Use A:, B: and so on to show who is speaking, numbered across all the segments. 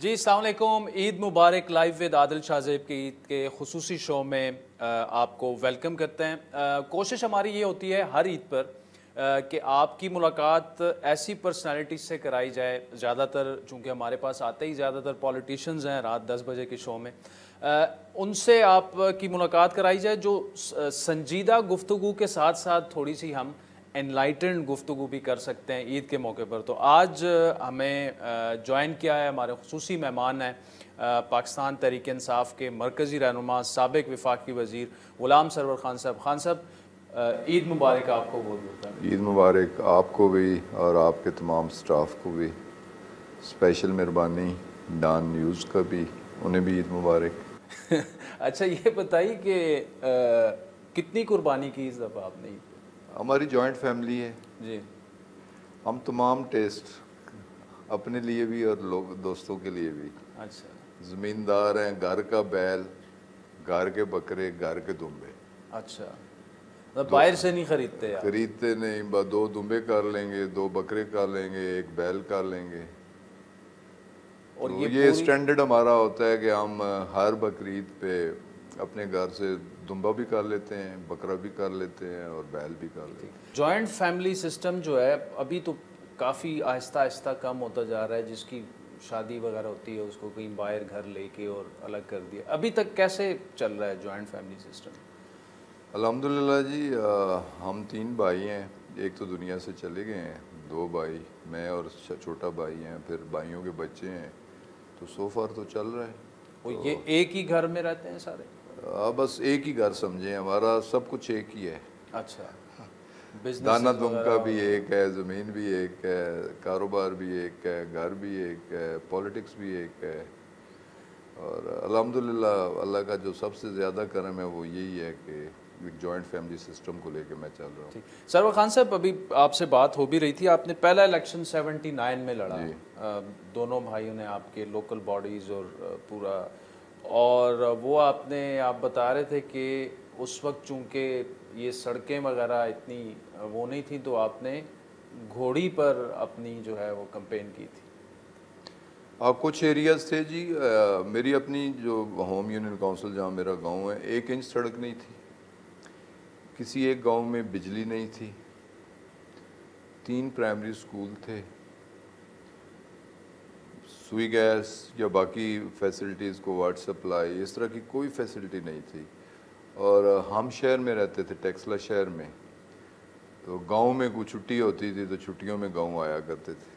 A: جی السلام علیکم، عید مبارک live with عادل شاہ زیب کے عید کے خصوصی شو میں آپ کو ویلکم کرتے ہیں۔ کوشش ہماری یہ ہوتی ہے ہر عید پر کہ آپ کی ملاقات ایسی پرسنالٹی سے کرائی جائے، زیادہ تر چونکہ ہمارے پاس آتے ہی زیادہ تر پولیٹیشنز ہیں رات 10 بجے کے شو میں، ان سے آپ کی ملاقات کرائی جائے جو سنجیدہ گفتگو کے ساتھ ساتھ تھوڑی سی ہم انلائٹنڈ گفتگو بھی کر سکتے ہیں عید کے موقع پر۔ تو آج ہمیں جوائن کیا ہے، ہمارے خصوصی مہمان ہیں پاکستان تحریک انصاف کے مرکزی رہنما سابق وفاقی وزیر غلام سرور خان صاحب۔ خان صاحب عید مبارک آپ کو بہت بہت۔
B: عید مبارک آپ کو بھی اور آپ کے تمام سٹاف کو بھی، اسپیشل مہربانی ڈان نیوز کا بھی، انہیں بھی عید مبارک۔
A: اچھا یہ بتائیے کہ کتنی قربانی کی اس دفعہ آپ نے؟
B: ہماری جوائنٹ فیملی ہے
A: جی،
B: ہم تمام ٹیسٹ اپنے لیے بھی اور لوگ دوستوں کے لیے بھی۔
A: اچھا،
B: زمیندار ہیں، گھر کا بیل، گھر کے بکرے، گھر کے دمبے۔
A: اچھا باہر سے نہیں خریدتے آپ؟
B: خریدتے نہیں، دو دمبے کر لیں گے، 2 بکرے کر لیں گے، 1 بیل کر لیں گے۔
A: اور
B: تو یہ اسٹینڈرڈ ہمارا ہوتا ہے کہ ہم ہر بقرعید پہ اپنے گھر سے دمبا بھی کر لیتے ہیں، بکرا بھی کر لیتے ہیں اور بیل بھی کر لیتے ہیں۔
A: جوائنٹ فیملی سسٹم جو ہے ابھی تو کافی آہستہ آہستہ کم ہوتا جا رہا ہے، جس کی شادی وغیرہ ہوتی ہے اس کو کہیں باہر گھر لے کے اور الگ کر دیا۔ ابھی تک کیسے چل رہا ہے جوائنٹ فیملی سسٹم؟
B: الحمدللہ جی، ہم 3 بھائی ہیں، ایک تو دنیا سے چلے گئے ہیں، 2 بھائی، میں اور چھوٹا بھائی ہیں، پھر بھائیوں کے بچے ہیں، تو سو فار تو چل رہا ہے۔
A: وہ یہ ایک ہی گھر میں رہتے ہیں سارے؟
B: بس ایک ہی گھر سمجھیں، ہمارا سب کچھ ایک ہی ہے۔
A: اچھا، بزنس
B: دانا دم کا بھی ایک ہے، زمین بھی ایک ہے، کاروبار بھی ایک ہے، گھر بھی ایک ہے، پولیٹکس بھی ایک ہے، اور الحمدللہ اللہ کا جو سب سے زیادہ کرم ہے وہ یہی ہے کہ ایک جوائنٹ فیملی سسٹم کو لے کے میں چل رہا ہوں۔
A: سرور خان صاحب ابھی آپ سے بات ہو بھی رہی تھی، آپ نے پہلا الیکشن 79 میں لڑا، دونوں بھائیوں نے آپ کے لوکل باڈیز اور پورا، اور وہ آپ بتا رہے تھے کہ اس وقت چونکہ یہ سڑکیں وغیرہ اتنی وہ نہیں تھیں تو آپ نے گھوڑی پر اپنی جو ہے وہ کمپین کی تھی۔
B: کچھ ایریاز تھے جی، میری اپنی جو ہوم یونین کونسل جہاں میرا گاؤں ہے، 1 انچ سڑک نہیں تھی، کسی ایک گاؤں میں بجلی نہیں تھی، 3 پرائمری سکول تھے، سوئی گیس یا باقی فیسلٹیز کو واٹر سپلائی اس طرح کی کوئی فیسلٹی نہیں تھی، اور ہم شہر میں رہتے تھے، ٹیکسلا شہر میں، تو گاؤں میں کوئی چھٹی ہوتی تھی تو چھٹیوں میں گاؤں آیا کرتے تھے،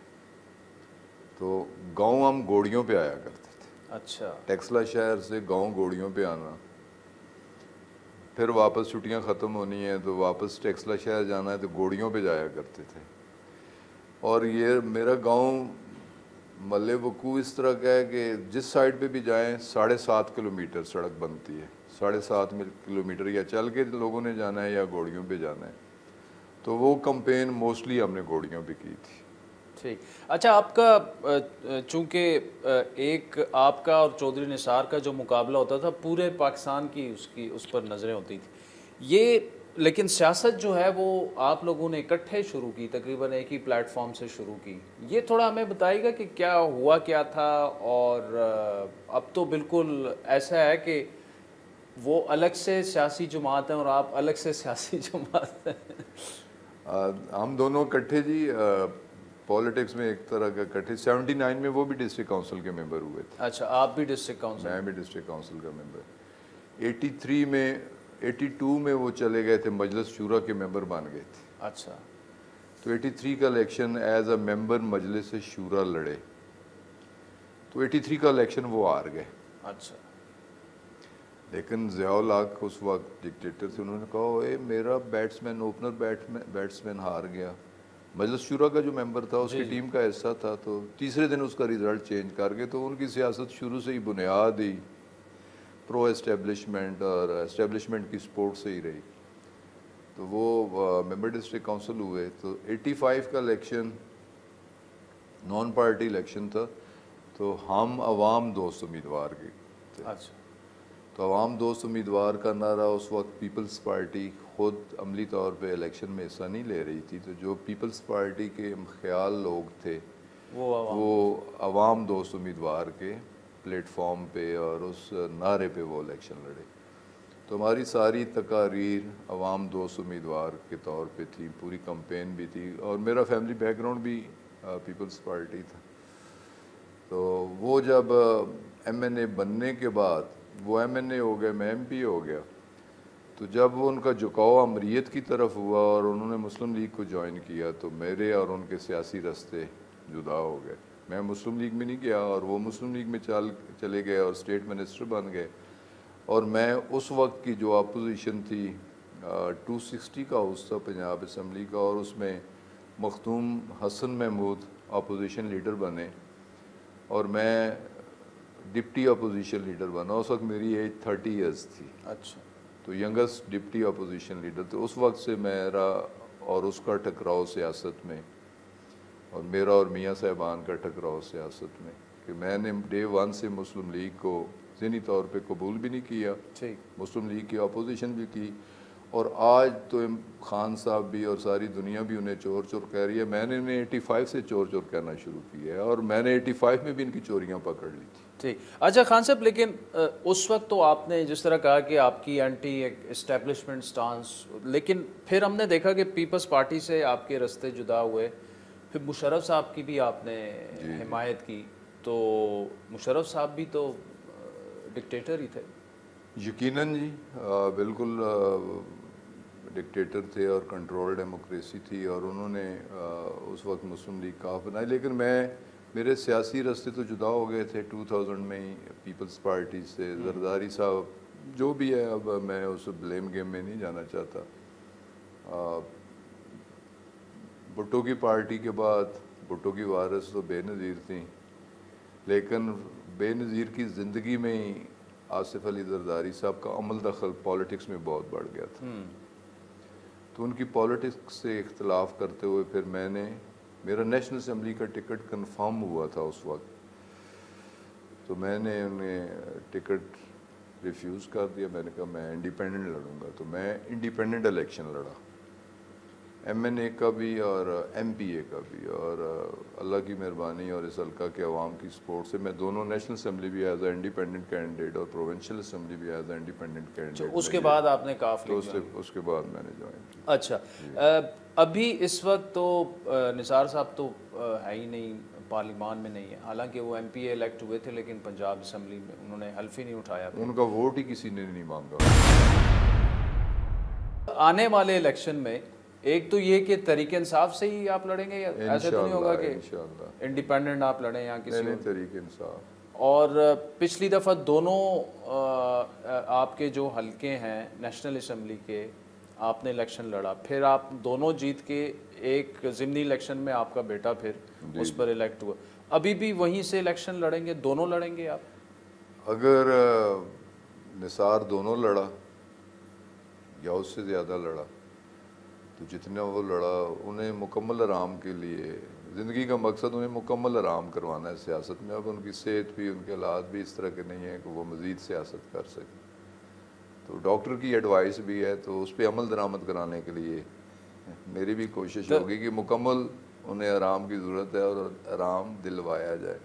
B: تو گاؤں ہم گوڑیوں پہ آیا کرتے تھے۔
A: اچھا،
B: ٹیکسلا شہر سے گاؤں گوڑیوں پہ آنا، پھر واپس چھٹیاں ختم ہونی ہیں تو واپس ٹیکسلا شہر جانا ہے تو گوڑیوں پہ جایا کرتے تھے۔ اور یہ میرا گاؤں محلِ وقوع اس طرح کا ہے کہ جس سائڈ پہ بھی جائیں 7.5 کلومیٹر سڑک بنتی ہے، 7.5 کلومیٹر یا چل کے لوگوں نے جانا ہے یا گوڑیوں پہ جانا ہے، تو وہ کمپین موسٹلی ہم نے گوڑیوں پہ کی تھی۔
A: ٹھیک، اچھا آپ کا چونکہ ایک آپ کا اور چودھری نثار کا جو مقابلہ ہوتا تھا پورے پاکستان کی اس پر نظریں ہوتی تھیں، یہ لیکن سیاست جو ہے وہ آپ لوگوں نے اکٹھے شروع کی، تقریباً ایک ہی پلیٹ فارم سے شروع کی، یہ تھوڑا ہمیں بتائیے گا کہ کیا ہوا کیا تھا، اور اب تو بالکل ایسا ہے کہ وہ الگ سے سیاسی جماعت ہیں اور آپ الگ سے سیاسی جماعت ہیں۔
B: ہم دونوں اکٹھے جی پولیٹکس میں ایک طرح کا اکٹھے، 79 میں وہ بھی ڈسٹرکٹ کونسل کے ممبر ہوئے تھے۔
A: اچھا، آپ بھی ڈسٹرکٹ کونسل؟
B: میں بھی ڈسٹرکٹ کونسل کا ممبر۔ 82 میں وہ چلے گئے تھے، مجلس شورا کے ممبر بن گئے تھے۔
A: اچھا،
B: تو 83 کا الیکشن ایز اے ممبر مجلس شورا لڑے، تو 83 کا الیکشن وہ ہار گئے۔
A: اچھا،
B: لیکن ضیاء الحق اس وقت ڈکٹیٹر تھے، انہوں نے کہا اے میرا بیٹسمین، اوپنر بیٹسمین ہار گیا، مجلس شورا کا جو ممبر تھا اس کی ٹیم کا حصہ تھا، تو تیسرے دن اس کا ریزلٹ چینج کر گئے۔ تو ان کی سیاست شروع سے ہی بنیاد ہی پرو اسٹیبلشمنٹ اور اسٹیبلشمنٹ کی سپورٹ سے ہی رہی، تو وہ ممبر ڈسٹرکٹ کونسل ہوئے۔ تو 85 کا الیکشن نان پارٹی الیکشن تھا، تو ہم عوام دوست امیدوار کے تھے۔
A: اچھا،
B: تو عوام دوست امیدوار کا نعرہ اس وقت پیپلز پارٹی خود عملی طور پہ الیکشن میں حصہ نہیں لے رہی تھی، تو جو پیپلز پارٹی کے خیال لوگ تھے وہ عوام دوست امیدوار کے پلیٹ فارم پہ اور اس نعرے پہ وہ الیکشن لڑے. تو ہماری ساری تقاریر عوام دوست امیدوار کے طور پہ تھی, پوری کمپین بھی تھی, اور میرا فیملی بیک گراؤنڈ بھی پیپلز پارٹی تھا. تو وہ جب ایم این اے بننے کے بعد وہ ایم این اے ہو گئے, میں ایم پی ہو گیا, تو جب وہ ان کا جھکاؤ امریت کی طرف ہوا اور انہوں نے مسلم لیگ کو جوائن کیا تو میرے اور ان کے سیاسی راستے جدا ہو گئے. میں مسلم لیگ میں نہیں گیا اور وہ مسلم لیگ میں چلے گئے اور اسٹیٹ منسٹر بن گئے. اور میں اس وقت کی جو اپوزیشن تھی 260 کا ہاؤس تھا پنجاب اسمبلی کا, اور اس میں مختوم حسن محمود اپوزیشن لیڈر بنے اور میں ڈپٹی اپوزیشن لیڈر بنا. اس وقت میری ایج 30 ایئرس تھی.
A: اچھا.
B: تو ینگسٹ ڈپٹی اپوزیشن لیڈر. تو اس وقت سے میرا اور اس کا ٹکراؤ سیاست میں, اور میرا اور میاں صاحبان کا ٹکراؤ سیاست میں, کہ میں نے ڈے ون سے مسلم لیگ کو ذہنی طور پہ قبول بھی نہیں کیا, مسلم لیگ کی اپوزیشن بھی کی, اور آج تو خان صاحب بھی اور ساری دنیا بھی انہیں چور چور کہہ رہی ہے. میں نے انہیں 85 سے چور چور کہنا شروع کیا ہے, اور میں نے 85 میں بھی ان کی چوریاں پکڑ لی تھی.
A: ٹھیک. اچھا خان صاحب, لیکن اس وقت تو آپ نے جس طرح کہا کہ آپ کی اینٹی اسٹیبلشمنٹ سٹانس, لیکن پھر ہم نے دیکھا کہ پیپلز پارٹی سے آپ کے راستے جدا ہوئے, پھر مشرف صاحب کی بھی آپ نے حمایت کی. تو مشرف صاحب بھی تو ڈکٹیٹر ہی تھے.
B: یقیناً جی, بالکل ڈکٹیٹر تھے اور کنٹرول ڈیموکریسی تھی, اور انہوں نے اس وقت مسلم لیگ کاف بنائی. لیکن میرے سیاسی راستے تو جدا ہو گئے تھے 2000 میں ہی پیپلز پارٹی سے. زرداری صاحب جو بھی ہے, اب میں اس بلیم گیم میں نہیں جانا چاہتا. بھٹو کی پارٹی کے بعد بھٹو کی وارث تو بے نظیر تھیں, لیکن بے نظیر کی زندگی میں ہی آصف علی زرداری صاحب کا عمل دخل پالیٹکس میں بہت بڑھ گیا تھا. تو ان کی پالیٹکس سے اختلاف کرتے ہوئے پھر میرا نیشنل اسمبلی کا ٹکٹ کنفرم ہوا تھا اس وقت, تو میں نے انہیں ٹکٹ ریفیوز کر دیا. میں نے کہا میں انڈیپینڈنٹ لڑوں گا. تو میں انڈیپینڈنٹ الیکشن لڑا, ایم این اے کا بھی اور ایم پی اے کا بھی, اور اللہ کی مہربانی اور اس حلقہ کے عوام کی سپورٹ سے میں دونوں نیشنل اسمبلی بھی ایز اے انڈیپینڈنٹ کینڈیڈیٹ اور پروونشل اسمبلی بھی ایز اے انڈیپینڈنٹ کینڈیڈیٹ.
A: اس کے بعد آپ نے کاف
B: تو اس کے بعد میں نے جوائن کیا.
A: اچھا. ابھی اس وقت تو نثار صاحب تو ہے ہی نہیں, پارلیمان میں نہیں ہے, حالانکہ وہ ایم پی اے الیکٹ ہوئے تھے, لیکن پنجاب اسمبلی میں انہوں نے حلف ہی نہیں اٹھایا.
B: ان کا ووٹ ہی کسی نے نہیں مانگا.
A: آنے والے الیکشن میں ایک تو یہ کہ تحریک انصاف سے ہی آپ لڑیں گے, یا ایسے تو نہیں ہوگا کہ انڈیپینڈنٹ آپ لڑیں یا کسی
B: نہیں؟ تحریک انصاف.
A: اور پچھلی دفعہ دونوں آپ کے جو حلقے ہیں نیشنل اسمبلی کے, آپ نے الیکشن لڑا, پھر آپ دونوں جیت کے ایک ضمنی الیکشن میں آپ کا بیٹا پھر اس پر الیکٹ ہوا. ابھی بھی وہیں سے الیکشن لڑیں گے, دونوں لڑیں گے آپ؟
B: اگر نثار دونوں لڑا یا اس سے زیادہ لڑا, تو جتنا وہ لڑا انہیں مکمل آرام کے لیے, زندگی کا مقصد انہیں مکمل آرام کروانا ہے سیاست میں. اب ان کی صحت بھی, ان کے حالات بھی اس طرح کے نہیں ہیں کہ وہ مزید سیاست کر سکیں. تو ڈاکٹر کی ایڈوائس بھی ہے, تو اس پہ عمل درآمد کرانے کے لیے میری بھی کوشش ہوگی کہ مکمل انہیں آرام کی ضرورت ہے اور آرام دلوایا جائے.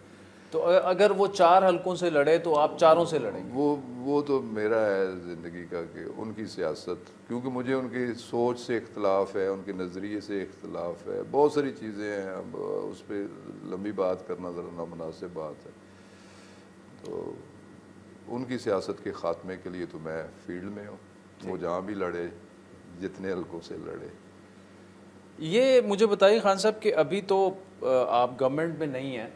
A: تو اگر وہ 4 حلقوں سے لڑے تو آپ چاروں سے لڑیں گے؟
B: وہ تو میرا ہے زندگی کا کہ ان کی سیاست, کیونکہ مجھے ان کی سوچ سے اختلاف ہے, ان کے نظریے سے اختلاف ہے, بہت ساری چیزیں ہیں. اب اس پہ لمبی بات کرنا ذرا نامناسب بات ہے. تو ان کی سیاست کے خاتمے کے لیے تو میں فیلڈ میں ہوں, وہ جہاں بھی لڑے, جتنے حلقوں سے لڑے.
A: یہ مجھے بتائیے خان صاحب کہ ابھی تو آپ گورنمنٹ میں نہیں ہیں,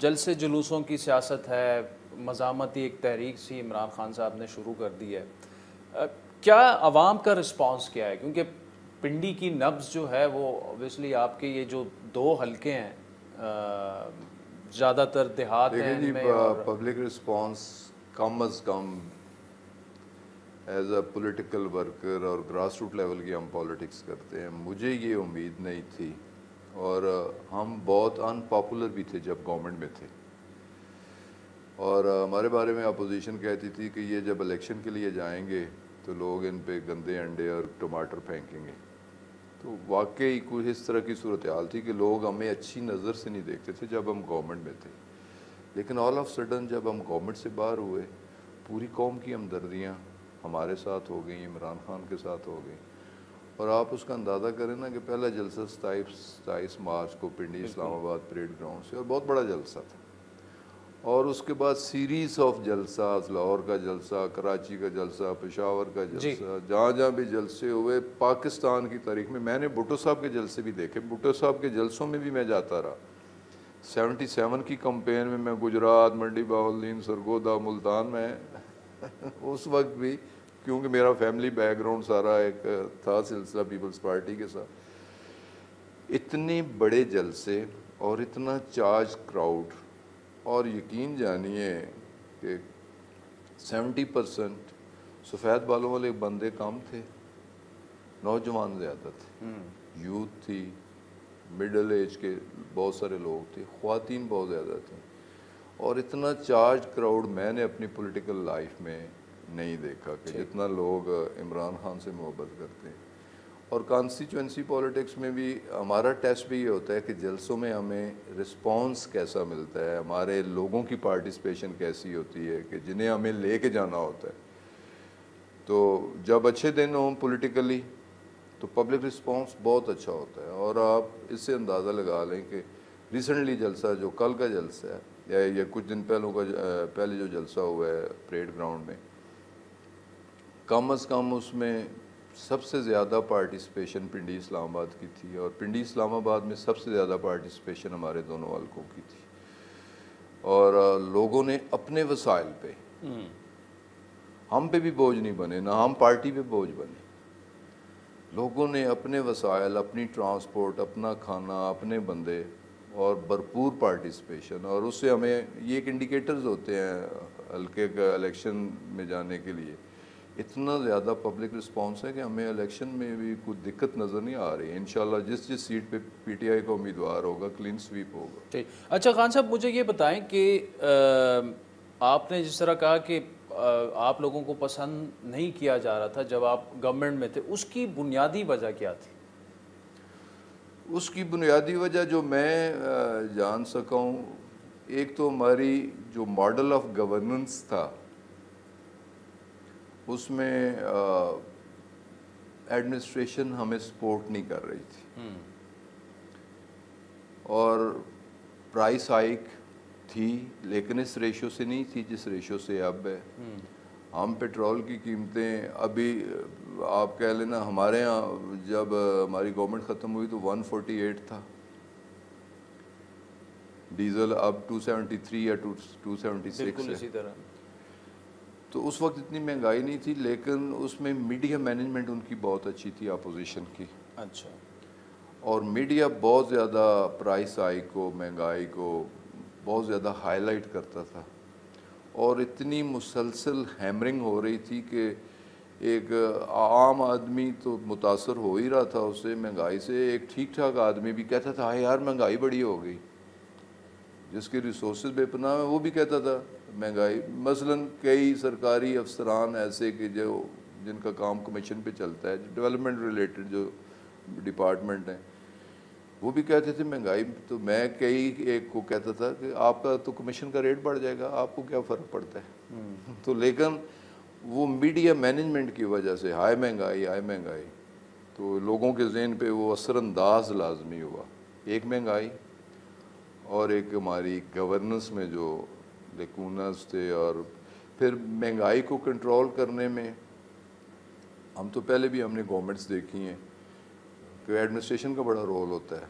A: جلسے جلوسوں کی سیاست ہے, مزاحمتی ایک تحریک سی عمران خان صاحب نے شروع کر دی ہے, کیا عوام کا رسپانس کیا ہے؟ کیونکہ پنڈی کی نبض جو ہے وہ اوبیسلی آپ کے یہ جو 2 حلقے ہیں زیادہ تر دیہات ہیں ان میں,
B: public response come is come as a political worker اور گراس روٹ لیول کی ہم پالیٹکس کرتے ہیں, مجھے یہ امید نہیں تھی, اور ہم بہت ان پاپولر بھی تھے جب گورنمنٹ میں تھے. اور ہمارے بارے میں اپوزیشن کہتی تھی کہ یہ جب الیکشن کے لیے جائیں گے تو لوگ ان پہ گندے انڈے اور ٹماٹر پھینکیں گے. تو واقعی کوئی اس طرح کی صورتحال تھی کہ لوگ ہمیں اچھی نظر سے نہیں دیکھتے تھے جب ہم گورنمنٹ میں تھے، لیکن آل آف سڈن جب ہم گورنمنٹ سے باہر ہوئے، پوری قوم کی ہمدردیاں ہمارے ساتھ ہو گئیں، عمران خان کے ساتھ ہو گئیں، اور آپ اس کا اندازہ کریں نا کہ پہلا جلسہ 27 مارچ کو پنڈی اسلام آباد پریڈ گراؤنڈ سے، اور بہت بڑا جلسہ تھا، اور اس کے بعد سیریز آف جلسہ، لاہور کا جلسہ، کراچی کا جلسہ، پشاور کا جلسہ، جہاں جہاں بھی جلسے ہوئے پاکستان کی تاریخ میں نے بھٹو صاحب کے جلسے بھی دیکھے، بھٹو صاحب کے جلسوں میں بھی میں جاتا رہا۔ 77 کی کمپین میں گجرات، منڈی بہاولدین، سرگودا، ملتان میں اس وقت بھی، کیونکہ میرا فیملی بیک گراؤنڈ سارا ایک تھا سلسلہ پیپلز پارٹی کے ساتھ، اتنے بڑے جلسے اور اتنا چارج کراؤڈ، اور یقین جانیے کہ 70% سفید بالوں والے بندے کم تھے، نوجوان زیادہ تھے، یوتھ تھی، مڈل ایج کے بہت سارے لوگ تھے، خواتین بہت زیادہ تھیں، اور اتنا چارج کراؤڈ میں نے اپنی پولیٹیکل لائف میں نہیں دیکھا کہ جتنا لوگ عمران خان سے محبت کرتے ہیں۔ اور کانسٹیچوئنسی پولیٹکس میں بھی ہمارا ٹیسٹ بھی یہ ہوتا ہے کہ جلسوں میں ہمیں رسپانس کیسا ملتا ہے، ہمارے لوگوں کی پارٹیسپیشن کیسی ہوتی ہے کہ جنہیں ہمیں لے کے جانا ہوتا ہے۔ تو جب اچھے دن ہوں پولیٹیکلی تو پبلک رسپانس بہت اچھا ہوتا ہے، اور آپ اس سے اندازہ لگا لیں کہ ریسنٹلی جلسہ جو کل کا جلسہ ہے یا کچھ دن پہلے جو جلسہ ہوا ہے پریڈ گراؤنڈ میں، کم از کم اس میں سب سے زیادہ پارٹیسپیشن پنڈی اسلام آباد کی تھی، اور پنڈی اسلام آباد میں سب سے زیادہ پارٹیسپیشن ہمارے دونوں حلقوں کی تھی، اور لوگوں نے اپنے وسائل پہ، ہم پہ بھی بوجھ نہیں بنے، نہ ہم پارٹی پہ بوجھ بنے، لوگوں نے اپنے وسائل، اپنی ٹرانسپورٹ، اپنا کھانا، اپنے بندے، اور بھرپور پارٹیسپیشن، اور اس سے ہمیں یہ ایک انڈیکیٹرز ہوتے ہیں حلقے کا الیکشن میں جانے کے لیے، اتنا زیادہ پبلک رسپانس ہے کہ ہمیں الیکشن میں بھی کوئی دقت نظر نہیں آ رہی ہے۔ انشاءاللہ جس سیٹ پہ پی ٹی آئی کا امیدوار ہوگا کلین سویپ ہوگا۔
A: ٹھیک، اچھا خان صاحب مجھے یہ بتائیں کہ آپ نے جس طرح کہا کہ آپ لوگوں کو پسند نہیں کیا جا رہا تھا جب آپ گورنمنٹ میں تھے، اس کی بنیادی وجہ کیا تھی؟
B: اس کی بنیادی وجہ جو میں جان سکا ہوں، ایک تو ہماری جو ماڈل آف گورننس تھا اس میں ایڈمنسٹریشن ہمیں سپورٹ نہیں کر رہی تھی، اور پرائس ہائیک تھی لیکن اس ریشو سے نہیں تھی جس ریشو سے اب ہے۔ ہم پیٹرول کی قیمتیں ابھی آپ کہہ لینا، ہمارے ہاں جب ہماری گورنمنٹ ختم ہوئی تو 148 تھا ڈیزل، اب 273 یا 276 ہے۔ تو اس وقت اتنی مہنگائی نہیں تھی، لیکن اس میں میڈیا مینجمنٹ ان کی بہت اچھی تھی اپوزیشن کی،
A: اچھا،
B: اور میڈیا بہت زیادہ پرائس ہائیک کو، مہنگائی کو بہت زیادہ ہائی لائٹ کرتا تھا، اور اتنی مسلسل ہیمرنگ ہو رہی تھی کہ ایک عام آدمی تو متاثر ہو ہی رہا تھا اس سے، مہنگائی سے، ایک ٹھیک ٹھاک آدمی بھی کہتا تھا یار مہنگائی بڑی ہو گئی، جس کے ریسورسز بے پناہ ہے وہ بھی کہتا تھا مہنگائی۔ مثلاً کئی سرکاری افسران ایسے کہ جن کا کام کمیشن پہ چلتا ہے، ڈیولپمنٹ ریلیٹڈ جو ڈپارٹمنٹ ہیں، وہ بھی کہتے تھے مہنگائی، تو میں ایک کو کہتا تھا کہ آپ کا تو کمیشن کا ریٹ بڑھ جائے گا، آپ کو کیا فرق پڑتا ہے؟ تو لیکن وہ میڈیا مینجمنٹ کی وجہ سے ہائی مہنگائی، تو لوگوں کے ذہن پہ وہ اثر انداز لازمی ہوا، ایک مہنگائی اور ایک ہماری گورننس میں جو لیکونز تھے، اور پھر مہنگائی کو کنٹرول کرنے میں ہم تو پہلے بھی ہم نے گورنمنٹس دیکھی ہیں کہ ایڈمنسٹریشن کا بڑا رول ہوتا ہے،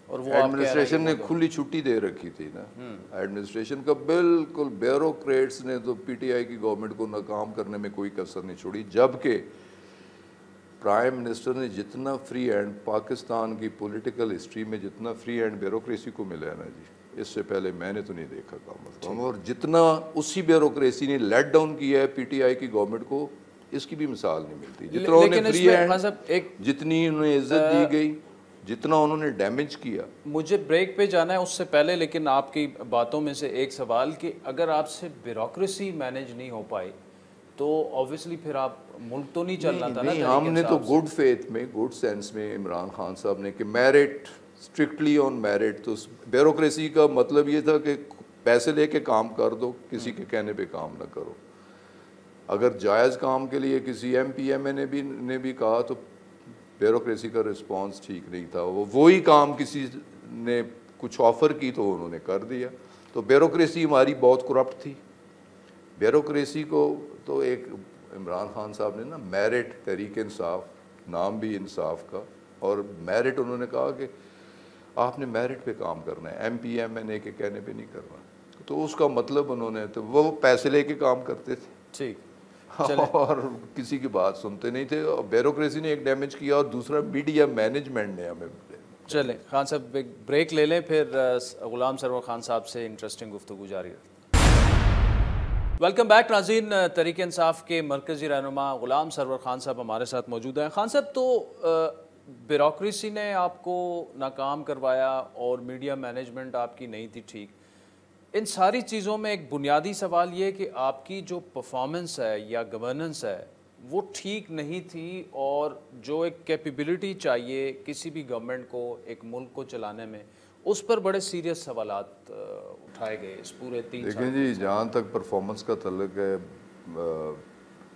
A: اور وہ
B: ایڈمنسٹریشن نے کھلی چھٹی دے رکھی تھی نا، ایڈمنسٹریشن کا بالکل، بیوروکریٹس نے تو پی ٹی آئی کی گورنمنٹ کو ناکام کرنے میں کوئی کسر نہیں چھوڑی، جبکہ پرائم منسٹر نے جتنا فری ہینڈ پاکستان کی پولیٹیکل ہسٹری میں جتنا فری ہینڈ بیوروکریسی کو ملا ہے نا جی، اس سے پہلے میں نے تو نہیں دیکھا کام از کم، اور جتنا اسی بیوروکریسی نے لیٹ ڈاؤن کیا ہے پی ٹی آئی کی گورنمنٹ کو، اس کی بھی مثال نہیں ملتی، جتنا انہیں فری ہینڈ، جتنی انہیں عزت دی گئی، جتنا انہوں نے ڈیمیج کیا۔
A: مجھے بریک پہ جانا ہے اس سے پہلے، لیکن آپ کی باتوں میں سے ایک سوال کہ اگر آپ سے بیوروکریسی مینیج نہیں ہو پائی تو آبویسلی پھر آپ ملک تو نہیں چلنا تھا نا.
B: نہیں, ہم نے تو گڈ فیتھ میں, گڈ سینس میں عمران خان صاحب نے کہ میرٹ, اسٹرکٹلی آن میرٹ. تو بیوروکریسی کا مطلب یہ تھا کہ پیسے لے کے کام کر دو, کسی کے کہنے پہ کام نہ کرو. اگر جائز کام کے لیے کسی ایم پی ایم اے نے بھی کہا تو بیوروکریسی کا رسپانس ٹھیک نہیں تھا. وہی کام کسی نے کچھ آفر کی تو انہوں نے کر دیا. تو بیوروکریسی ہماری بہت کرپٹ تھی. بیوروکریسی کو تو ایک عمران خان صاحب نے نا میرٹ, تحریک انصاف, نام بھی انصاف کا, اور میرٹ انہوں نے کہا کہ آپ نے میرٹ پہ کام کرنا ہے, ایم پی ایم این اے کے کہنے پہ نہیں کرنا. تو اس کا مطلب انہوں نے, تو وہ پیسے لے کے کام کرتے تھے.
A: ٹھیک,
B: اور کسی کی بات سنتے نہیں تھے. بیوروکریسی نے ایک ڈیمیج کیا, اور دوسرا میڈیا مینجمنٹ نے ہمیں.
A: چلیں خان صاحب ایک بریک لے لیں, پھر غلام سرور خان صاحب سے انٹرسٹنگ گفتگو جاری رہتی. ویلکم بیک ناظرین. تحریک انصاف کے مرکزی رہنما غلام سرور خان صاحب ہمارے ساتھ موجود ہیں. خان صاحب, تو بیوروکریسی نے آپ کو ناکام کروایا اور میڈیا مینجمنٹ آپ کی نہیں تھی ٹھیک. ان ساری چیزوں میں ایک بنیادی سوال یہ کہ آپ کی جو پرفارمنس ہے یا گورننس ہے وہ ٹھیک نہیں تھی, اور جو ایک کیپیبلٹی چاہیے کسی بھی گورنمنٹ کو ایک ملک کو چلانے میں, اس پر بڑے سیریس سوالات اٹھائے گئے اس پورے 3 سال.
B: دیکھیں جی, جہاں تک پرفارمنس کا تعلق ہے,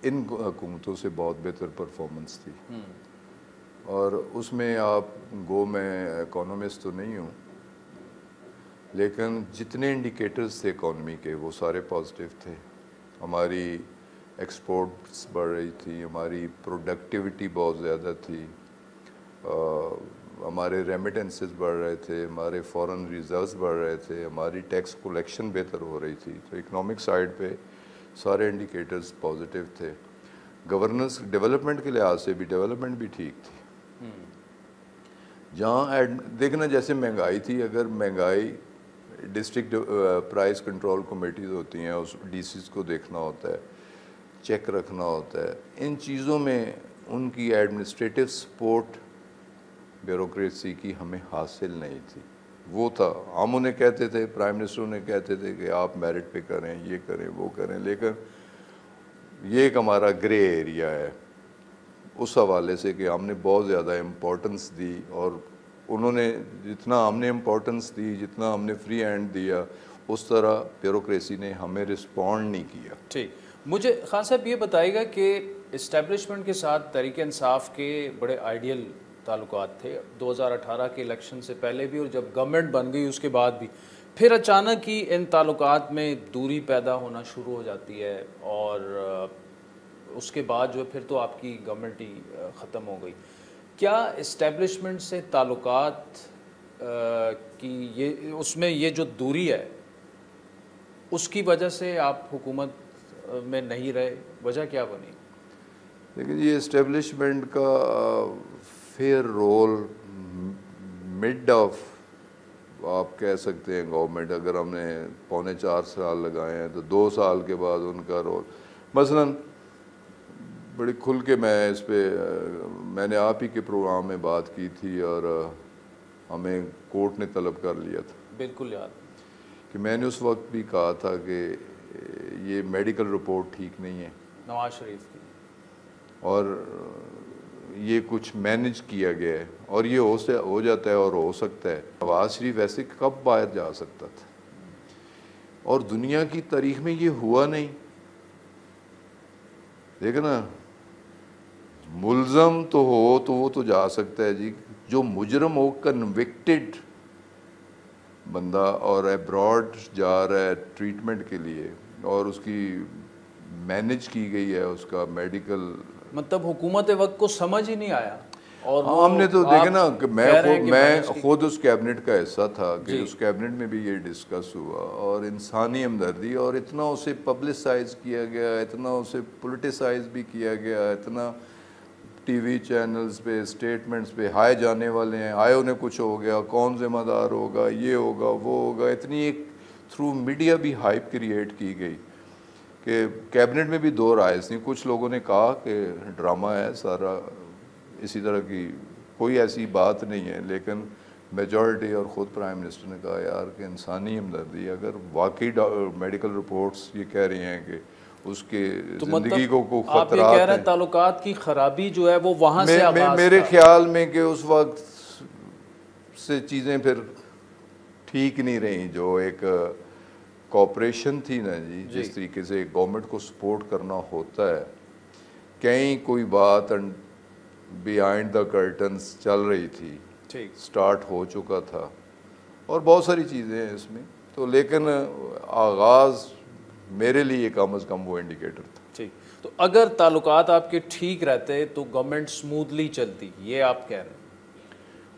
B: ان حکومتوں سے بہت بہتر پرفارمنس تھی. اور اس میں آپ گو, میں اکانومسٹ تو نہیں ہوں, لیکن جتنے انڈیکیٹرز تھے اکانومی کے وہ سارے پازیٹیو تھے. ہماری ایکسپورٹس بڑھ رہی تھی, ہماری پروڈکٹیوٹی بہت زیادہ تھی, ہمارے ریمیٹنسز بڑھ رہے تھے, ہمارے فارن ریزروز بڑھ رہے تھے, ہماری ٹیکس کلیکشن بہتر ہو رہی تھی. تو اکنامک سائڈ پہ سارے انڈیکیٹرز پازیٹیو تھے. گورننس ڈیولپمنٹ کے لحاظ سے بھی ڈیولپمنٹ بھی ٹھیک تھی. جہاں دیکھنا جیسے مہنگائی تھی, اگر مہنگائی ڈسٹرکٹ پرائز کنٹرول کمیٹیز ہوتی ہیں, اس ڈی سیز کو دیکھنا ہوتا ہے, چیک رکھنا ہوتا ہے. ان چیزوں میں ان کی ایڈمنسٹریٹو سپورٹ بیوروکریسی کی ہمیں حاصل نہیں تھی. وہ تھا, ہم انہیں کہتے تھے, پرائم منسٹر انہیں کہتے تھے کہ آپ میرٹ پہ کریں, یہ کریں, وہ کریں, لیکن یہ ایک ہمارا گرے ایریا ہے اس حوالے سے کہ ہم نے بہت زیادہ امپورٹنس دی, اور انہوں نے جتنا ہم نے امپورٹنس دی, جتنا ہم نے فری ہینڈ دیا, اس طرح بیوروکریسی نے ہمیں رسپونڈ نہیں کیا.
A: ٹھیک, مجھے خان صاحب یہ بتائے گا کہ اسٹیبلشمنٹ کے ساتھ تحریک انصاف کے بڑے آئیڈیل تعلقات تھے 2018 کے الیکشن سے پہلے بھی, اور جب گورنمنٹ بن گئی اس کے بعد بھی. پھر اچانک ہی ان تعلقات میں دوری پیدا ہونا شروع ہو جاتی ہے, اور اس کے بعد جو پھر تو آپ کی گورنمنٹ ہی ختم ہو گئی. کیا اسٹیبلشمنٹ سے تعلقات کی یہ, اس میں یہ جو دوری ہے اس کی وجہ سے آپ حکومت میں نہیں رہے, وجہ کیا بنی؟
B: لیکن یہ اسٹیبلشمنٹ کا فیئر رول مڈ آف آپ کہہ سکتے ہیں گورنمنٹ. اگر ہم نے 4.25 سال لگائے ہیں تو 2 سال کے بعد ان کا رول, مثلاً بڑی کھل کے میں اس پہ, میں نے آپ ہی کے پروگرام میں بات کی تھی, اور ہمیں کورٹ نے طلب کر لیا تھا.
A: بالکل یاد
B: کہ میں نے اس وقت بھی کہا تھا کہ یہ میڈیکل رپورٹ ٹھیک نہیں ہے,
A: نواز شریف کی,
B: اور یہ کچھ مینج کیا گیا ہے, اور یہ ہو جاتا ہے اور ہو سکتا ہے. نواز شریف ویسے کب باہر جا سکتا تھا, اور دنیا کی تاریخ میں یہ ہوا نہیں. دیکھیں نا, ملزم تو ہو تو وہ تو جا سکتا ہے جی, جو مجرم ہو کنوکٹڈ بندہ اور ایبراڈ جا رہا ہے ٹریٹمنٹ کے لیے, اور اس کی مینج کی گئی ہے اس کا میڈیکل,
A: مطلب حکومت وقت کو سمجھ ہی نہیں آیا. اور
B: ہم نے تو دیکھا نا کہ میں خود اس کیبنٹ کا حصہ تھا کہ اس کیبنٹ میں بھی یہ ڈسکس ہوا, اور انسانی ہمدردی, اور اتنا اسے پبلسائز کیا گیا, اتنا اسے پولیٹیسائز بھی کیا گیا, اتنا ٹی وی چینلز پہ اسٹیٹمنٹس پہ ہائے جانے والے ہیں, ہائے انہیں کچھ ہو گیا, کون ذمہ دار ہوگا, یہ ہوگا, وہ ہوگا. اتنی ایک تھرو میڈیا بھی ہائپ کریٹ کی گئی کہ کیبنٹ میں بھی 2 رائے تھیں. کچھ لوگوں نے کہا کہ ڈرامہ ہے سارا, اسی طرح کی کوئی ایسی بات نہیں ہے, لیکن میجورٹی اور خود پرائم منسٹر نے کہا یار کہ انسانی ہمدردی, اگر واقعی میڈیکل رپورٹس یہ کہہ رہی ہیں کہ اس کے
A: تو
B: زندگی کو کوئی
A: آپ یہ کہہ
B: خطرات
A: رہے
B: ہیں.
A: ہیں تعلقات کی خرابی جو ہے وہ وہاں سے آغاز
B: میرے
A: تھا.
B: خیال میں کہ اس وقت سے چیزیں پھر ٹھیک نہیں رہیں. جو ایک کوپریشن تھی نا جی, جس طریقے سے گورنمنٹ کو سپورٹ کرنا ہوتا ہے, کہیں کوئی بات بیہائنڈ دا کرٹنس چل رہی تھی, سٹارٹ ہو چکا تھا, اور بہت ساری چیزیں ہیں اس میں تو. لیکن آغاز میرے لیے کم از کم وہ انڈیکیٹر تھا.
A: ٹھیک, تو اگر تعلقات آپ کے ٹھیک رہتے تو گورنمنٹ سموتھلی چلتی, یہ آپ کہہ رہے ہیں؟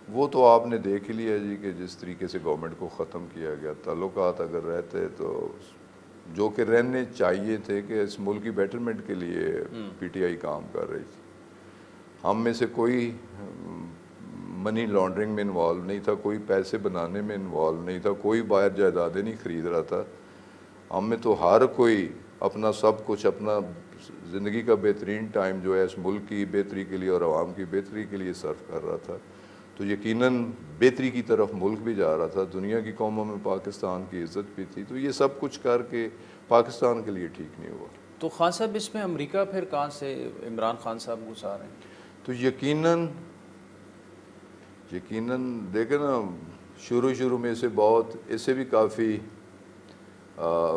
B: وہ تو آپ نے دیکھ ہی لیا جی کہ جس طریقے سے گورنمنٹ کو ختم کیا گیا. تعلقات اگر رہتے تو جو کہ رہنے چاہیے تھے, کہ اس ملک کی بیٹرمنٹ کے لیے پی ٹی آئی کام کر رہی تھی. ہم میں سے کوئی منی لانڈرنگ میں انوالو نہیں تھا, کوئی پیسے بنانے میں انوالو نہیں تھا, کوئی باہر جائیدادیں نہیں خرید رہا تھا. ہم میں تو ہر کوئی اپنا سب کچھ, اپنا زندگی کا بہترین ٹائم جو ہے اس ملک کی بہتری کے لیے اور عوام کی بہتری کے لیے صرف کر رہا تھا. تو یقیناً بہتری کی طرف ملک بھی جا رہا تھا, دنیا کی قوموں میں پاکستان کی عزت بھی تھی. تو یہ سب کچھ کر کے پاکستان کے لیے ٹھیک نہیں ہوا.
A: تو خان صاحب اس میں امریکہ پھر کہاں سے عمران خان صاحب گھس آ رہے ہیں؟
B: تو یقیناً دیکھیں نا, شروع میں سے بہت اس سے بھی کافی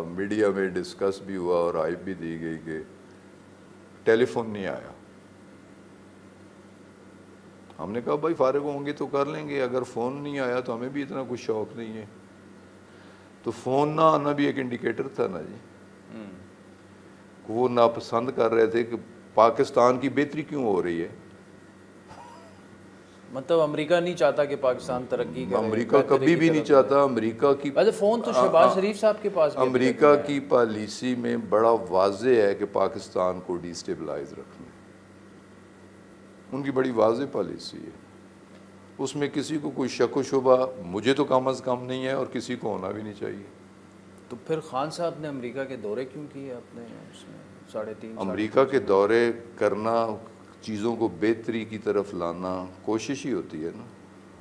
B: میڈیا میں ڈسکس بھی ہوا اور ہائپ بھی دی گئی کہ ٹیلی فون نہیں آیا. ہم نے کہا بھائی فارغ ہوں گے تو کر لیں گے, اگر فون نہیں آیا تو ہمیں بھی اتنا کچھ شوق نہیں ہے. تو فون نہ آنا بھی ایک انڈیکیٹر تھا نا جی. وہ ناپسند کر رہے تھے کہ پاکستان کی بہتری کیوں ہو رہی ہے.
A: مطلب امریکہ نہیں چاہتا کہ پاکستان ترقی کرے؟
B: امریکہ کبھی بھی نہیں چاہتا. امریکہ کی
A: فون تو شہباز شریف صاحب کے پاس بھی
B: امریکہ کی پالیسی میں بڑا واضح ہے کہ پاکستان کو ڈی اسٹیبلائز رکھنا. ان کی بڑی واضح پالیسی ہے, اس میں کسی کو کوئی شک و شبہ مجھے تو کم از کم نہیں ہے, اور کسی کو ہونا بھی نہیں چاہیے.
A: تو پھر خان صاحب نے امریکہ کے دورے کیوں کیے اپنے اس میں 3.5
B: امریکہ کے دورے کرنا, چیزوں کو بہتری کی طرف لانا کوشش ہی ہوتی ہے نا.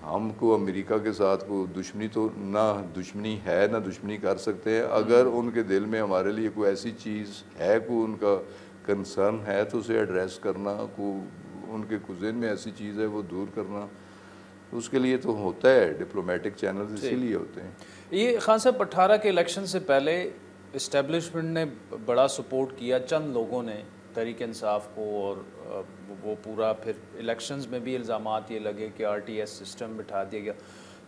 B: ہم کو امریکہ کے ساتھ کوئی دشمنی تو نہ دشمنی ہے نہ دشمنی کر سکتے ہیں. اگر ان کے دل میں ہمارے لیے کوئی ایسی چیز ہے, کوئی ان کا کنسرن ہے, تو اسے ایڈریس کرنا, ان کے ذہن میں ایسی چیز ہے وہ دور کرنا, اس کے لیے تو ہوتا ہے ڈپلومیٹک چینل, اسی لیے ہوتے ہیں.
A: یہ خان صاحب 18 کے الیکشن سے پہلے اسٹیبلشمنٹ نے بڑا سپورٹ کیا, چند لوگوں نے تحریک انصاف کو, اور وہ پورا پھر الیکشنز میں بھی الزامات یہ لگے کہ آر ٹی ایس سسٹم بٹھا دیا گیا.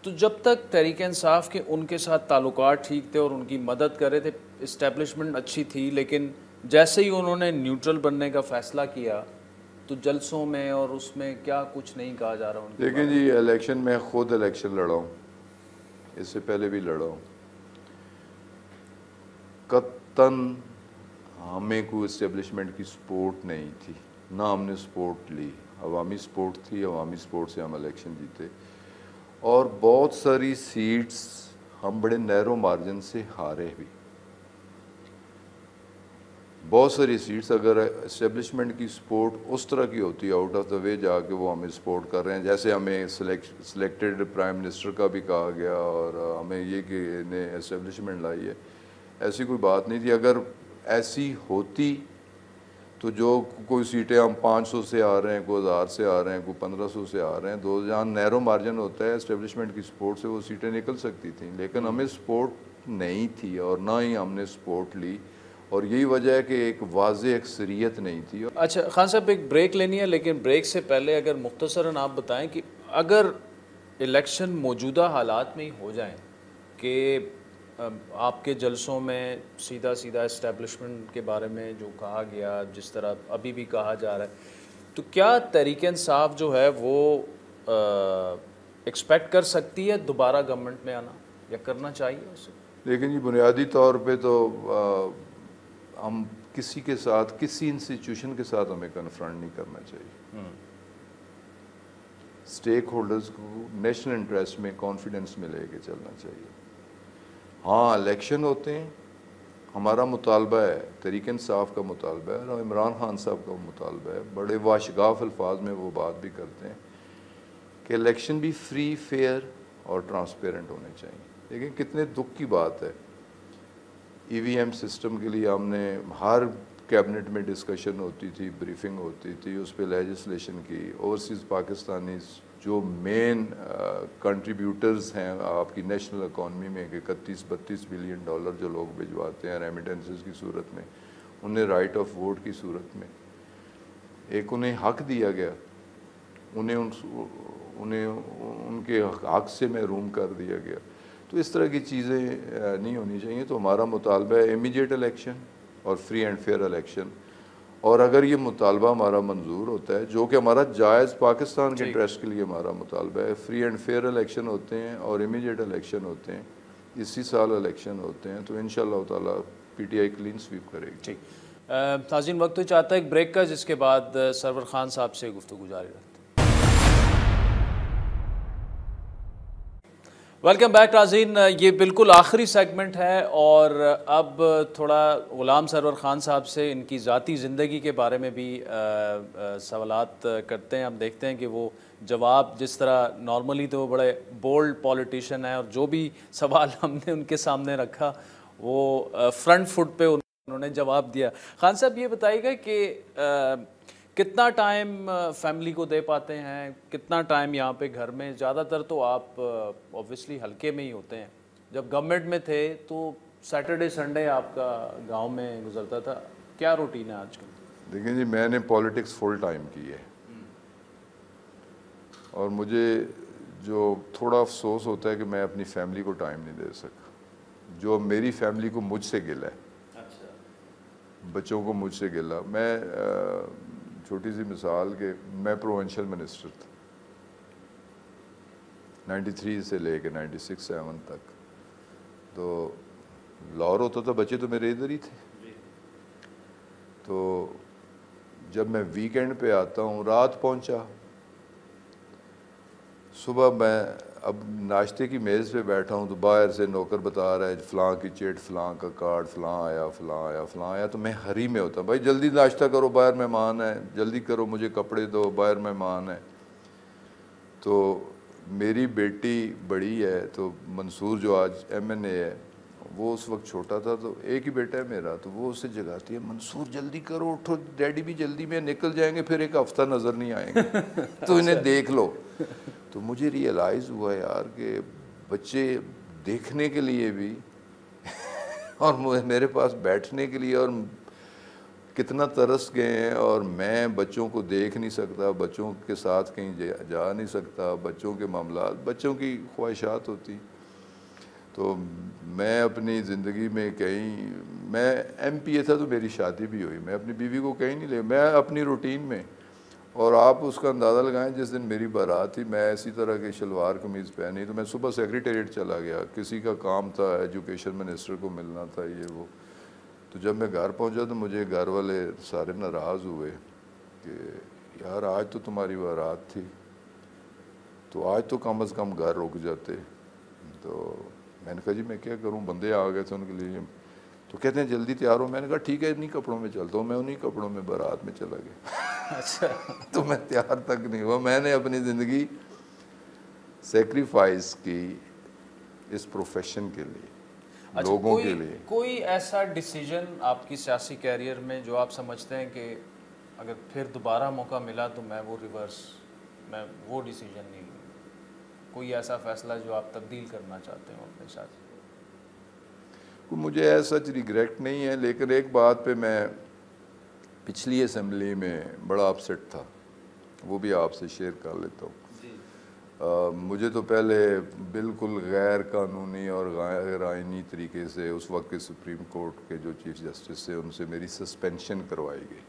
A: تو جب تک تحریک انصاف کے ان کے ساتھ تعلقات ٹھیک تھے اور ان کی مدد کر رہے تھے, اسٹیبلشمنٹ اچھی تھی. لیکن جیسے ہی انہوں نے نیوٹرل بننے کا فیصلہ کیا تو جلسوں میں اور اس میں کیا کچھ نہیں کہا جا رہا ان کے
B: لیکن جی الیکشن میں خود الیکشن لڑا ہوں, اس سے پہلے بھی لڑا ہوں. قطعاً ہمیں کوئی اسٹیبلشمنٹ کی سپورٹ نہیں تھی, نہ ہم نے سپورٹ لی. عوامی سپورٹ تھی, عوامی سپورٹ سے ہم الیکشن جیتے, اور بہت ساری سیٹس ہم بڑے نیرو مارجن سے ہارے بھی. بہت ساری سیٹس اگر اسٹیبلشمنٹ کی سپورٹ اس طرح کی ہوتی ہے, آؤٹ آف دا وے جا کے وہ ہمیں سپورٹ کر رہے ہیں, جیسے ہمیں سلیکٹڈ پرائم منسٹر کا بھی کہا گیا, اور ہمیں یہ کہ انہیں اسٹیبلشمنٹ لائی ہے, ایسی کوئی بات نہیں تھی. اگر ایسی ہوتی تو جو کوئی سیٹیں ہم 500 سے آ رہے ہیں, کوئی 1000 سے آ رہے ہیں, کوئی 1500 سے آ رہے ہیں, تو جہاں نیرو مارجن ہوتا ہے اسٹیبلشمنٹ کی سپورٹ سے وہ سیٹیں نکل سکتی تھیں. لیکن ہمیں سپورٹ نہیں تھی اور نہ ہی ہم نے سپورٹ لی, اور یہی وجہ ہے کہ ایک واضح اکثریت نہیں تھی.
A: اچھا خان صاحب ایک بریک لینی ہے, لیکن بریک سے پہلے اگر مختصراً آپ بتائیں کہ اگر الیکشن موجودہ حالات میں ہی ہو جائیں کہ آپ کے جلسوں میں سیدھا اسٹیبلشمنٹ کے بارے میں جو کہا گیا, جس طرح ابھی بھی کہا جا رہا ہے, تو کیا تحریک انصاف جو ہے وہ ایکسپیکٹ کر سکتی ہے دوبارہ گورنمنٹ میں آنا, یا کرنا چاہیے اسے؟
B: لیکن جی بنیادی طور پہ تو ہم کسی کے ساتھ, کسی انسٹیٹیوشن کے ساتھ ہمیں کنفرنٹ نہیں کرنا چاہیے. اسٹیک ہولڈرز کو نیشنل انٹرسٹ میں کانفیڈنس میں لے کے چلنا چاہیے. ہاں الیکشن ہوتے ہیں, ہمارا مطالبہ ہے, تحریک انصاف کا مطالبہ ہے, اور عمران خان صاحب کا مطالبہ ہے, بڑے واشگاف الفاظ میں وہ بات بھی کرتے ہیں کہ الیکشن بھی فری, فیئر اور ٹرانسپیرنٹ ہونے چاہیے. لیکن کتنے دکھ کی بات ہے, ای وی ایم سسٹم کے لیے ہم نے ہر کیبنٹ میں ڈسکشن ہوتی تھی, بریفنگ ہوتی تھی, اس پہ لیجسلیشن کی. اوورسیز پاکستانیز جو مین کنٹریبیوٹرز ہیں آپ کی نیشنل اکانومی میں, کہ 31-32 بلین ڈالر جو لوگ بھجواتے ہیں ریمیٹنسز کی صورت میں, انہیں رائٹ آف ووٹ کی صورت میں ایک انہیں حق دیا گیا, انہیں ان کے حق سے محروم کر دیا گیا. تو اس طرح کی چیزیں نہیں ہونی چاہیے. تو ہمارا مطالبہ ہے امیجیٹ الیکشن اور فری اینڈ فیئر الیکشن. اور اگر یہ مطالبہ ہمارا منظور ہوتا ہے, جو کہ ہمارا جائز پاکستان کے انٹرسٹ کے لیے ہمارا مطالبہ ہے, فری اینڈ فیئر الیکشن ہوتے ہیں اور امیجیٹ الیکشن ہوتے ہیں, اسی سال الیکشن ہوتے ہیں, تو انشاءاللہ تعالیٰ P T I clean sweep کرے گی.
A: ٹھیک. ناظرین وقت تو چاہتا ہے ایک بریک کا, جس کے بعد سرور خان صاحب سے گفتگو جاری رہتی. ویلکم بیک ناظرین, یہ بالکل آخری سیگمنٹ ہے اور اب تھوڑا غلام سرور خان صاحب سے ان کی ذاتی زندگی کے بارے میں بھی سوالات کرتے ہیں. ہم دیکھتے ہیں کہ وہ جواب, جس طرح نارملی تو وہ بڑے بولڈ پولیٹیشین ہیں, اور جو بھی سوال ہم نے ان کے سامنے رکھا وہ فرنٹ فٹ پہ انہوں نے جواب دیا. خان صاحب یہ بتائیے گا کہ کتنا ٹائم فیملی کو دے پاتے ہیں, کتنا ٹائم یہاں پہ گھر میں؟ زیادہ تر تو آپ اوبویسلی حلقے میں ہی ہوتے ہیں, جب گورنمنٹ میں تھے تو سیٹرڈے سنڈے آپ کا گاؤں میں گزرتا تھا, کیا روٹین ہے آج کل؟
B: دیکھیں جی, میں نے پالیٹکس فل ٹائم کی ہے, اور مجھے جو تھوڑا افسوس ہوتا ہے کہ میں اپنی فیملی کو ٹائم نہیں دے سکا. جو میری فیملی کو مجھ سے گلا ہے, بچوں کو مجھ سے گلا. میں چھوٹی سی مثال کہ میں پروونشل منسٹر تھا 93 سے لے کے 96-7 تک. تو لاہور ہوتا تھا, بچے تو میرے ادھر ہی تھے. تو جب میں ویکینڈ پہ آتا ہوں, رات پہنچا, صبح میں اب ناشتے کی میز پہ بیٹھا ہوں تو باہر سے نوکر بتا رہا ہے فلاں کی چٹ, فلاں کا کارڈ, فلاں آیا, فلاں آیا, فلاں آیا. تو میں ہری میں ہوتا ہوں, بھائی جلدی ناشتہ کرو, باہر مہمان ہے, جلدی کرو, مجھے کپڑے دو, باہر مہمان ہے. تو میری بیٹی بڑی ہے, تو منصور جو آج MNA ہے, وہ اس وقت چھوٹا تھا, تو ایک ہی بیٹا ہے میرا, تو وہ اسے جگاتی ہے, منصور جلدی کرو, اٹھو, ڈیڈی بھی جلدی میں نکل جائیں گے, پھر ایک ہفتہ نظر نہیں آئیں گے, تو انہیں دیکھ لو. تو مجھے ریئلائز ہوا یار کہ بچے دیکھنے کے لیے بھی اور میرے پاس بیٹھنے کے لیے اور کتنا ترس گئے ہیں, اور میں بچوں کو دیکھ نہیں سکتا, بچوں کے ساتھ کہیں جا نہیں سکتا, بچوں کے معاملات, بچوں کی خواہشات ہوتی. تو میں اپنی زندگی میں کہیں, میں MPA تھا تو میری شادی بھی ہوئی, میں اپنی بیوی کو کہیں نہیں لے, میں اپنی روٹین میں. اور آپ اس کا اندازہ لگائیں, جس دن میری بارات تھی, میں اسی طرح کے شلوار قمیض پہنی, تو میں صبح سیکریٹریٹ چلا گیا, کسی کا کام تھا, ایجوکیشن منسٹر کو ملنا تھا, یہ وہ. تو جب میں گھر پہنچا تو مجھے گھر والے سارے ناراض ہوئے کہ یار آج تو تمہاری بارات تھی, تو آج تو کم از کم گھر رک جاتے. تو میں نے کہا جی میں کیا کروں, بندے آ گئے تھے ان کے لیے. تو کہتے ہیں جلدی تیار ہو, میں نے کہا ٹھیک ہے انہیں کپڑوں میں چلتا ہوں. میں انہیں کپڑوں میں بارات میں چلا گیا.
A: اچھا.
B: تو میں تیار تک نہیں ہوا. میں نے اپنی زندگی سیکریفائز کی اس پروفیشن کے لیے, لوگوں کے لیے.
A: کوئی ایسا ڈیسیجن آپ کی سیاسی کیریئر میں جو آپ سمجھتے ہیں کہ اگر پھر دوبارہ موقع ملا تو میں وہ ڈیسیجن نہیں لوں, کوئی ایسا فیصلہ جو آپ تبدیل کرنا چاہتے ہوں اپنے ساتھ؟
B: مجھے ایسا ریگریٹ نہیں ہے, لیکن ایک بات پہ میں پچھلی اسمبلی میں بڑا اپسیٹ تھا, وہ بھی آپ سے شیئر کر لیتا ہوں. مجھے تو پہلے بالکل غیر قانونی اور غیر آئینی طریقے سے اس وقت کے سپریم کورٹ کے جو چیف جسٹس تھے, ان سے میری سسپینشن کروائی گئی,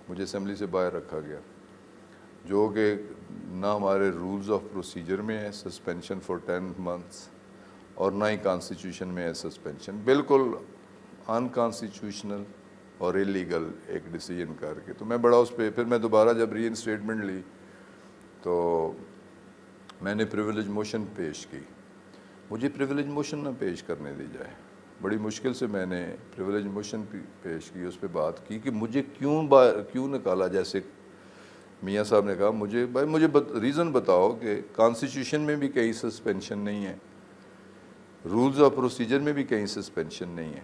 B: مجھے اسمبلی سے باہر رکھا گیا, جو کہ نہ ہمارے رولز آف پروسیجر میں ہے سسپینشن فار 10 months, اور نہ ہی کانسٹیٹیوشن میں ہے سسپینشن. بالکل انکانسٹیٹیوشنل اور ایلیگل ایک ڈیسیجن کر کے. تو میں بڑا اس پہ, پھر میں دوبارہ جب ری انسٹیٹمنٹ لی تو میں نے پریویلیج موشن پیش کی. مجھے پریویلیج موشن نہ پیش کرنے دی جائے, بڑی مشکل سے میں نے پریویلیج موشن پیش کی, اس پہ بات کی کہ مجھے کیوں نکالا. جیسے میاں صاحب نے کہا, مجھے ریزن بتاؤ کہ کانسٹیٹیوشن میں بھی کہیں سسپینشن نہیں ہے, رولز آف پروسیجر میں بھی کہیں سسپینشن نہیں ہے.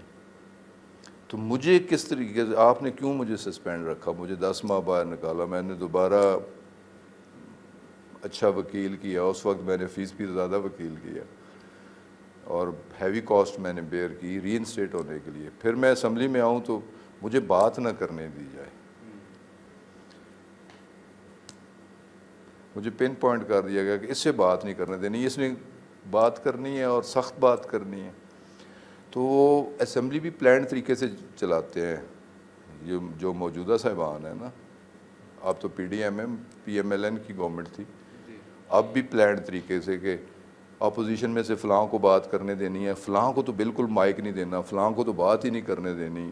B: تو مجھے کس طریقے سے آپ نے کیوں مجھے سسپینڈ رکھا, مجھے 10 ماہ باہر نکالا, میں نے دوبارہ اچھا وکیل کیا, اس وقت میں نے فیس بھی زیادہ وکیل کیا اور ہیوی کاسٹ میں نے بیئر کی ری انسٹیٹ ہونے کے لیے. پھر میں اسمبلی میں آؤں تو مجھے بات نہ کرنے دی جائے, مجھے پن پوائنٹ کر دیا گیا کہ اس سے بات نہیں کرنے دینی, اس نے بات کرنی ہے اور سخت بات کرنی ہے. تو اسمبلی بھی پلان طریقے سے چلاتے ہیں, یہ جو موجودہ صاحبان ہیں نا, اب تو P D M M P M L N کی گورنمنٹ تھی, اب بھی پلان طریقے سے کہ اپوزیشن میں سے فلاں کو بات کرنے دینی ہے, فلاں کو تو بالکل مائک نہیں دینا, فلاں کو تو بات ہی نہیں کرنے دینی,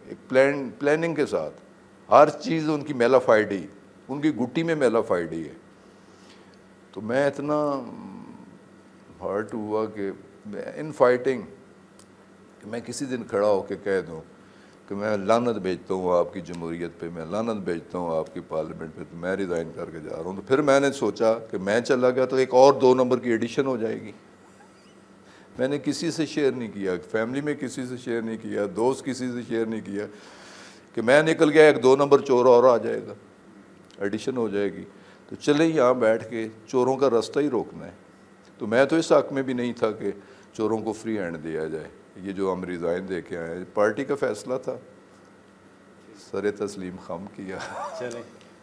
B: ایک پلاننگ کے ساتھ ہر چیز ان کی میلافائڈی, ان کی گٹی میں میلافائڈی ہے. تو میں اتنا ہرٹ ہوا کہ ان فائٹنگ کہ میں کسی دن کھڑا ہو کے کہہ دوں کہ میں لعنت بھیجتا ہوں آپ کی جمہوریت پہ, میں لعنت بھیجتا ہوں آپ کی پارلیمنٹ پہ, تو میں ریزائن کر کے جا رہا ہوں. تو پھر میں نے سوچا کہ میں چلا گیا تو ایک اور 2 نمبر کی ایڈیشن ہو جائے گی. میں نے کسی سے شیئر نہیں کیا, فیملی میں کسی سے شیئر نہیں کیا, دوست کسی سے شیئر نہیں کیا کہ میں نکل گیا ایک 2 نمبر چور اور آ جائے گا, ایڈیشن ہو جائے گی. تو چلے یہاں بیٹھ کے چوروں کا راستہ ہی روکنا ہے. تو میں تو اس حق میں بھی نہیں تھا کہ چوروں کو فری ہینڈ دیا جائے. یہ جو ہم ریزائن دے کے آئے ہیں پارٹی کا فیصلہ تھا, سر تسلیم خم کیا.
A: چلیں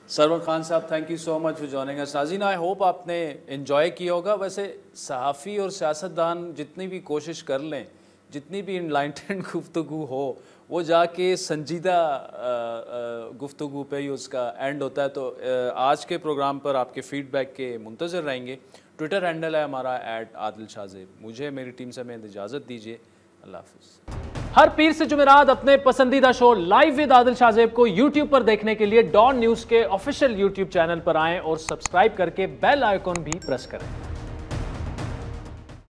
A: سرور خان صاحب, thank you so much for joining us. ناظرین آئی ہوپ آپ نے انجوائے کیا ہوگا. ویسے صحافی اور سیاستدان جتنی بھی کوشش کر لیں, جتنی بھی انلائٹنڈ گفتگو ہو, وہ جا کے سنجیدہ گفتگو پہ ہی اس کا اینڈ ہوتا ہے. تو آج کے پروگرام پر آپ کے فیڈ بیک کے منتظر رہیں گے. ٹویٹر ہینڈل ہے ہمارا @عادل شاہ زیب. مجھے میری ٹیم سے میں اجازت دیجیے, اللہ حافظ. ہر پیر سے جمعرات اپنے پسندیدہ شو لائیو ود عادل شاہ زیب کو یوٹیوب پر دیکھنے کے لیے ڈان نیوز کے آفیشیل یوٹیوب چینل پر آئیں اور سبسکرائب کر کے بیل آئیکن بھی پریس کریں.